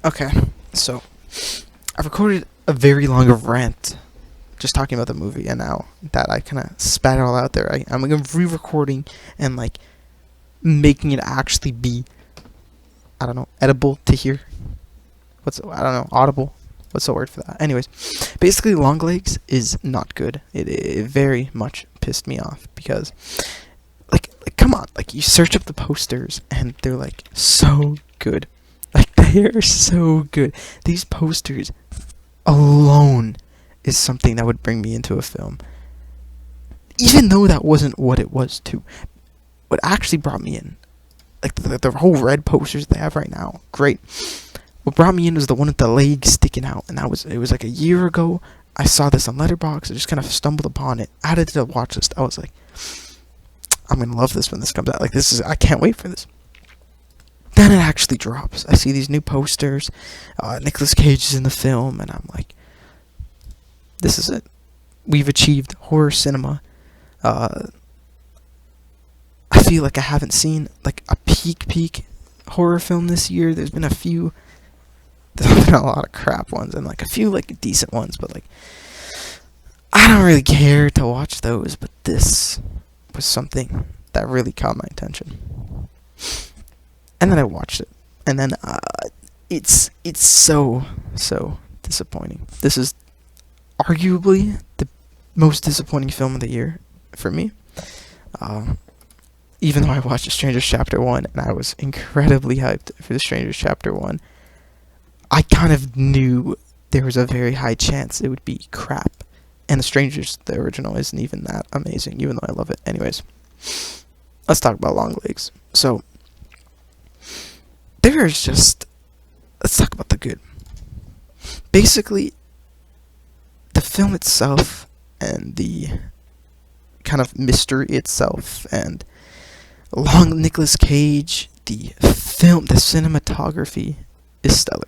Okay, so I've recorded a very long rant just talking about the movie, and now that I kind of spat it all out there, I'm like re-recording and like making it actually be, I don't know, edible to hear. I don't know, audible. What's the word for that? Anyways, basically, Longlegs is not good. It very much pissed me off because, like, come on, like you search up the posters and they're like so good. Like, they are so good. These posters alone is something that would bring me into a film. Even though that wasn't what it was, too. What actually brought me in, like, the whole red posters they have right now, great. What brought me in was the one with the legs sticking out, and it was like a year ago. I saw this on Letterboxd. I just kind of stumbled upon it, added it to the watch list. I was like, I'm gonna love this when this comes out. Like, I can't wait for this. Then it actually drops. I see these new posters. Nicolas Cage is in the film, and I'm like, this is it. We've achieved horror cinema. I feel like I haven't seen like a peak horror film this year. There's been a few. There's been a lot of crap ones and like a few like decent ones, but like I don't really care to watch those. But this was something that really caught my attention. And then I watched it, and then it's so disappointing. This is arguably the most disappointing film of the year for me. Even though I watched The Strangers Chapter 1, and I was incredibly hyped for The Strangers Chapter 1, I kind of knew there was a very high chance it would be crap. And The Strangers, the original, isn't even that amazing, even though I love it. Anyways, let's talk about Longlegs. So, let's talk about the good. Basically, the film itself and the kind of mystery itself and Nicolas Cage, the film, the cinematography is stellar.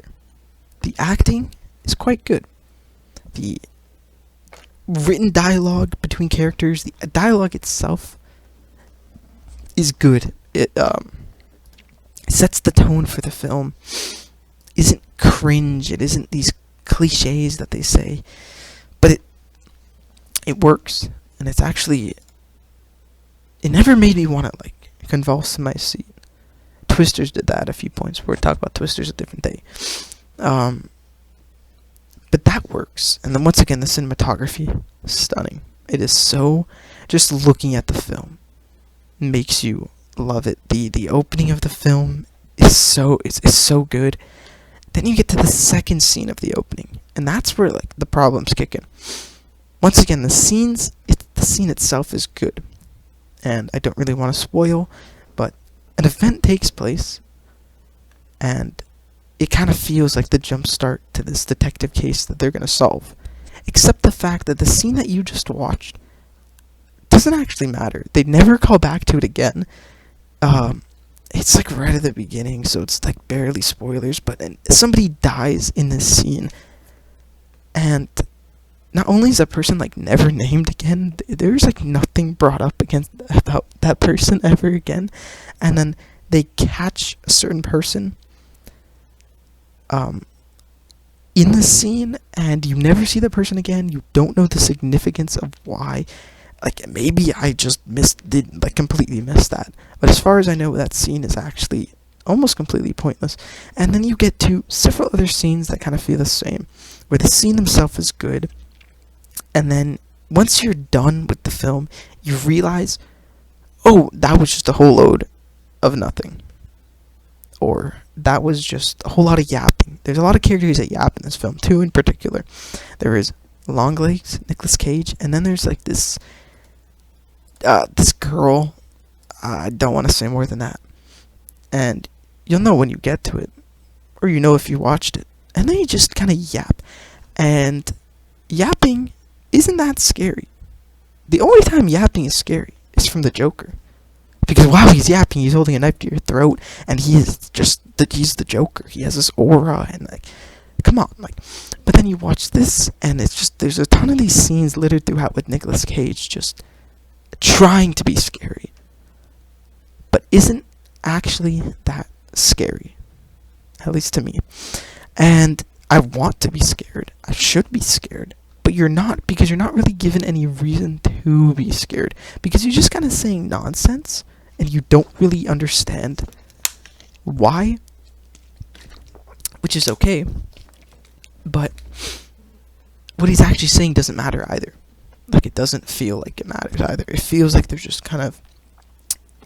The acting is quite good. The written dialogue between characters, the dialogue itself is good. It sets the tone for the film. Isn't cringe. It isn't these cliches that they say, but it works, and it's actually. It never made me want to like convulse in my seat. Twisters did that at a few points. We'll talk about Twisters a different day. But that works. And then once again, the cinematography is stunning. It is so. Just looking at the film makes you love it. The opening of the film is so good. Then you get to the second scene of the opening, and that's where like the problems kick in. Once again, the scene itself is good, and I don't really want to spoil, but an event takes place, and it kind of feels like the jump start to this detective case that they're going to solve. Except the fact that the scene that you just watched doesn't actually matter. They never call back to it again. It's like right at the beginning, so it's like barely spoilers, but somebody dies in this scene, and not only is that person like never named again, there's like nothing brought up about that person ever again, and then they catch a certain person in the scene, and you never see the person again. You don't know the significance of why. Like, maybe I just completely missed that. But as far as I know, that scene is actually almost completely pointless. And then you get to several other scenes that kind of feel the same, where the scene itself is good, and then once you're done with the film, you realize, oh, that was just a whole load of nothing. Or that was just a whole lot of yapping. There's a lot of characters that yap in this film, two in particular. There is Longlegs, Nicolas Cage, and then there's like this girl. I don't want to say more than that. And you'll know when you get to it, or you know if you watched it. And then you just kind of yap. And yapping isn't that scary. The only time yapping is scary is from the Joker. Because while he's yapping, he's holding a knife to your throat, and he's the Joker. He has this aura, and like, come on, like. But then you watch this, and it's just, there's a ton of these scenes littered throughout with Nicolas Cage just trying to be scary, but isn't actually that scary, at least to me. And I want to be scared. I should be scared. But you're not, because you're not really given any reason to be scared. Because you're just kind of saying nonsense, and you don't really understand why. Which is okay. But what he's actually saying doesn't matter either. Like, it doesn't feel like it matters either. It feels like there's just kind of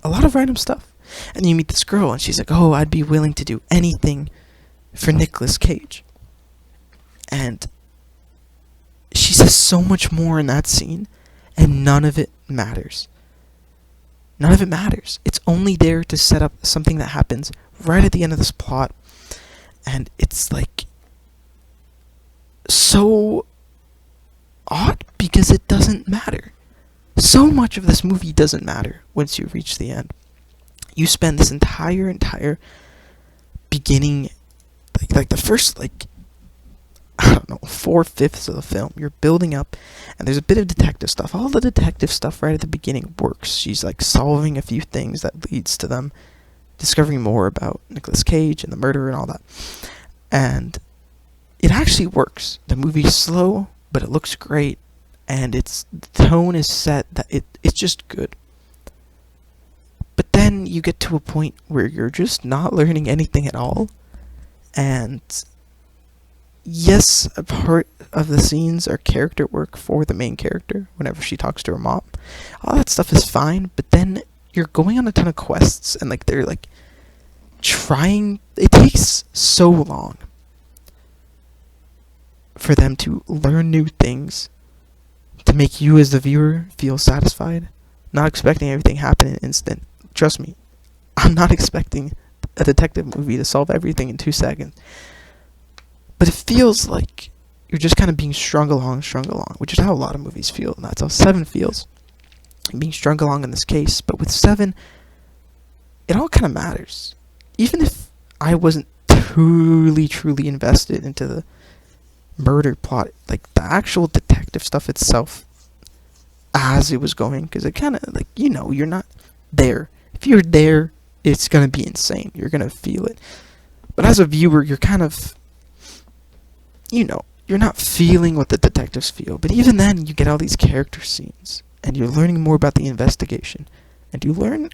a lot of random stuff. And you meet this girl, and she's like, oh, I'd be willing to do anything for Nicolas Cage. And she says so much more in that scene, and none of it matters. None of it matters. It's only there to set up something that happens right at the end of this plot. And it's like so odd because it doesn't matter. So much of this movie doesn't matter once you reach the end. You spend this entire beginning, like the first, I don't know, 4/5 of the film, you're building up, and there's a bit of detective stuff. All the detective stuff right at the beginning works. She's like solving a few things that leads to them discovering more about Nicolas Cage and the murder and all that. And it actually works. The movie's slow, but it looks great, and the tone is set that it's just good. But then you get to a point where you're just not learning anything at all, and yes, a part of the scenes are character work for the main character whenever she talks to her mom. All that stuff is fine, but then you're going on a ton of quests, and they're trying. It takes so long for them to learn new things to make you as the viewer feel satisfied, not expecting everything to happen in an instant. Trust me, I'm not expecting a detective movie to solve everything in 2 seconds. But it feels like you're just kind of being strung along, which is how a lot of movies feel, and that's how Seven feels. Being strung along in this case, but with Seven, it all kind of matters. Even if I wasn't truly invested into the murder plot, the actual detective stuff itself, as it was going, because it kind of, you're not there. If you're there, it's going to be insane. You're going to feel it. But as a viewer, you're kind of, you're not feeling what the detectives feel. But even then, you get all these character scenes, and you're learning more about the investigation, and you learn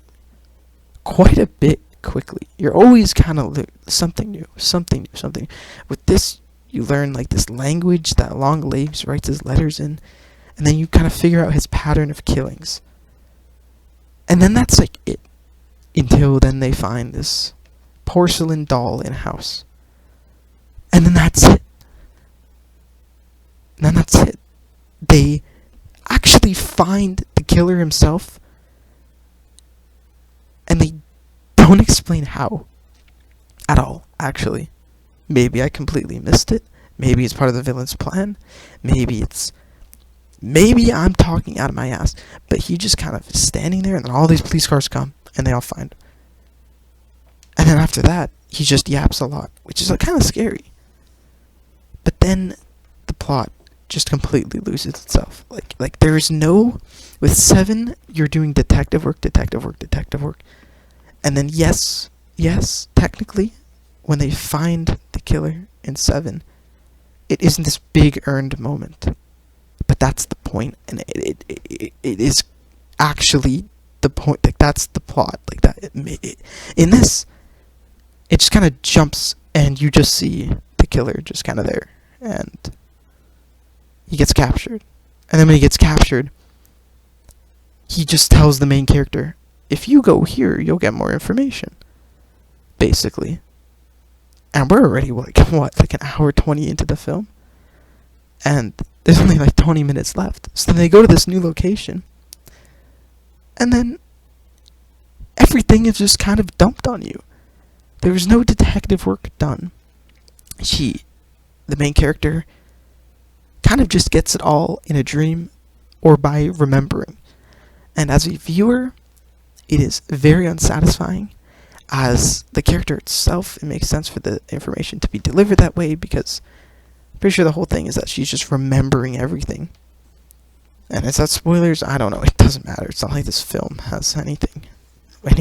quite a bit quickly. You're always kind of something new. With this, you learn this language that Longlegs writes his letters in, and then you kind of figure out his pattern of killings. And then that's it. Until then they find this porcelain doll in a house. And then that's it. They actually find the killer himself, and they don't explain how at all, actually. Maybe I completely missed it. Maybe it's part of the villain's plan. Maybe I'm talking out of my ass. But he just kind of is standing there, and then all these police cars come, and they all find him. And then after that, he just yaps a lot, which is kind of scary. But then the plot just completely loses itself. There is no... With Seven, you're doing detective work. And then yes, technically, when they find the killer in Seven, it isn't this big earned moment. But that's the point, and it is actually the point. That's the plot. In this, it just kind of jumps, and you just see the killer just kind of there, and he gets captured. And then when he gets captured, he just tells the main character, if you go here, you'll get more information, basically. And we're already, an hour 20 into the film? And there's only 20 minutes left. So then they go to this new location, and then everything is just kind of dumped on you. There was no detective work done. The main character, kind of just gets it all in a dream or by remembering. And as a viewer, it is very unsatisfying. As the character itself, it makes sense for the information to be delivered that way, because I'm pretty sure the whole thing is that she's just remembering everything. And is that spoilers? I don't know. It doesn't matter. It's not like this film has any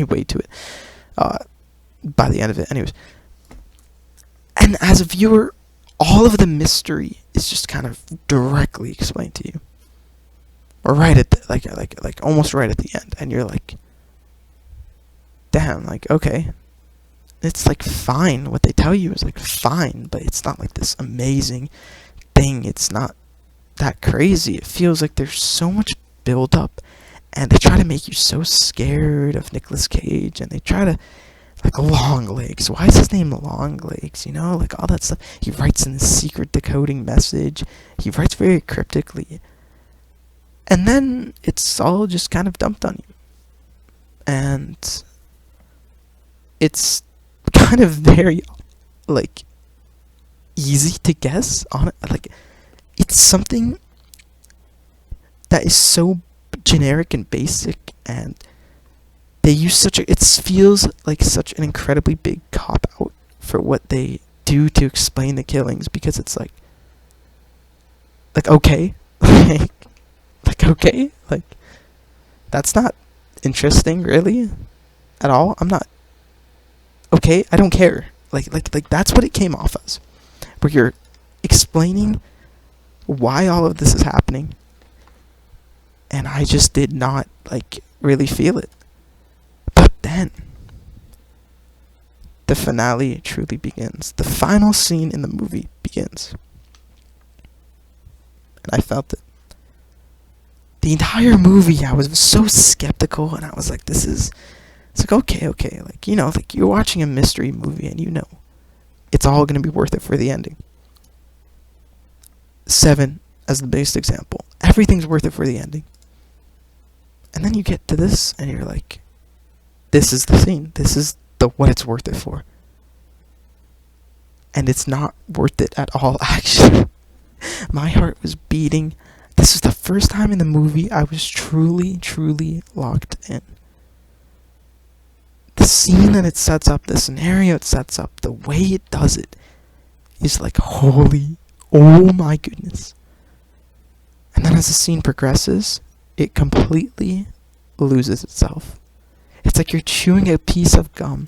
weight to it by the end of it. Anyways. And as a viewer, all of the mystery is just kind of directly explained to you. Or right at the, like almost right at the end, and you're like, damn, like, okay, it's like fine. What they tell you is like fine, but it's not like this amazing thing. It's not that crazy. It feels like there's so much build up, and they try to make you so scared of Nicolas Cage, and they try to, like, Longlegs. Why is his name Longlegs? You know, like all that stuff. He writes in this secret decoding message. He writes very cryptically. And then it's all just kind of dumped on you. And it's kind of very, like, easy to guess on it. Like, it's something that is so generic and basic, and they use such a, it feels like such an incredibly big cop out for what they do to explain the killings, because it's like okay, okay, like, that's not interesting really at all. I'm not okay. I don't care. Like that's what it came off as, where you're explaining why all of this is happening, and I just did not, like, really feel it. But then the finale truly begins. The final scene in the movie begins, and I felt it. The entire movie, I was so skeptical, and I was like, it's like, okay, like, you know, like, you're watching a mystery movie, and you know it's all going to be worth it for the ending. Seven, as the biggest example. Everything's worth it for the ending. And then you get to this, and you're like, this is the scene. This is what it's worth it for. And it's not worth it at all, actually. My heart was beating. This was the first time in the movie I was truly, truly locked in. The scene that it sets up, the scenario it sets up, the way it does it is like, holy, oh my goodness. And then as the scene progresses, it completely loses itself. It's like you're chewing a piece of gum,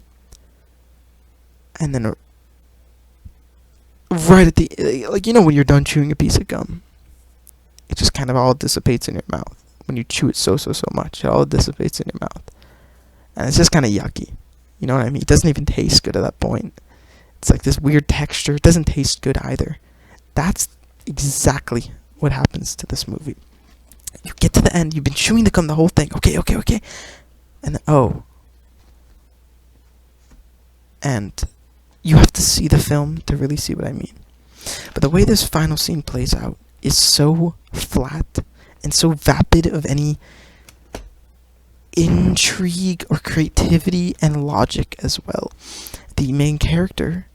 and then right at the, like, you know, when you're done chewing a piece of gum, it just kind of all dissipates in your mouth. When you chew it so much, it all dissipates in your mouth. And it's just kind of yucky. You know what I mean? It doesn't even taste good at that point. It's like this weird texture. It doesn't taste good either. That's exactly what happens to this movie. You get to the end, you've been chewing the gum the whole thing. Okay. And then, oh. And you have to see the film to really see what I mean. But the way this final scene plays out is so flat and so vapid of any intrigue or creativity and logic as well. The main character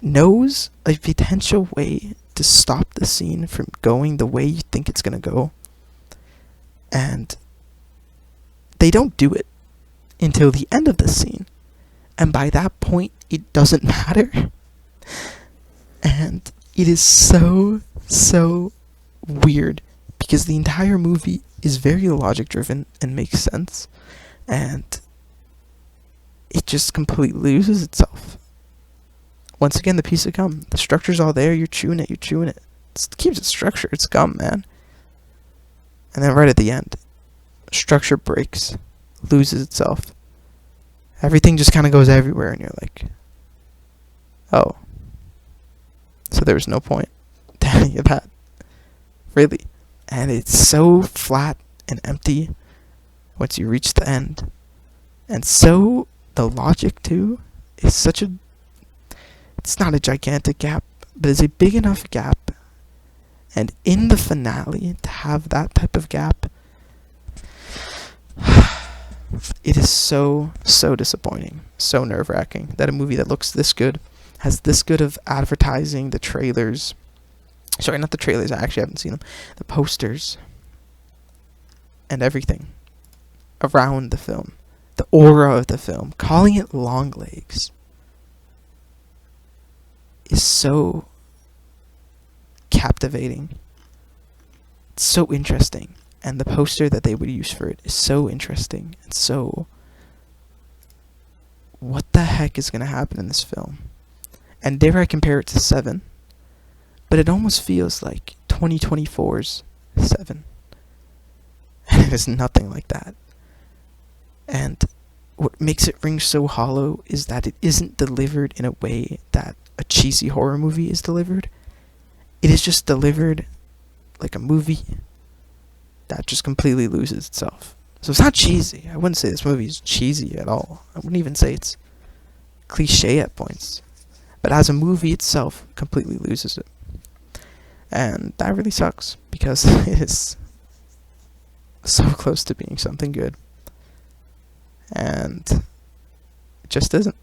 knows a potential way to stop the scene from going the way you think it's going to go, and they don't do it until the end of the scene, and by that point it doesn't matter. And it is so weird, because the entire movie is very logic driven and makes sense, and it just completely loses itself. Once again, the piece of gum, the structure's all there, you're chewing it. It keeps its structure, it's gum, man. And then right at the end, structure breaks, loses itself. Everything just kind of goes everywhere, and you're like, oh, so there was no point to any of that, really. And it's so flat and empty once you reach the end. And so the logic too is such a, it's not a gigantic gap, but it's a big enough gap. And in the finale, to have that type of gap, it is so disappointing, so nerve-wracking that a movie that looks this good, has this good of advertising, the trailers, sorry, not the trailers, I actually haven't seen them, the posters, and everything around the film, the aura of the film, calling it Longlegs, is so captivating. It's so interesting. And the poster that they would use for it is so interesting. And so, what the heck is going to happen in this film? And dare I compare it to Seven, but it almost feels like 2024's Seven. And it is nothing like that. And what makes it ring so hollow is that it isn't delivered in a way that a cheesy horror movie is delivered. It is just delivered like a movie that just completely loses itself. So it's not cheesy. I wouldn't say this movie is cheesy at all. I wouldn't even say it's cliche at points. But as a movie itself, completely loses it. And that really sucks, because it is so close to being something good. And it just isn't.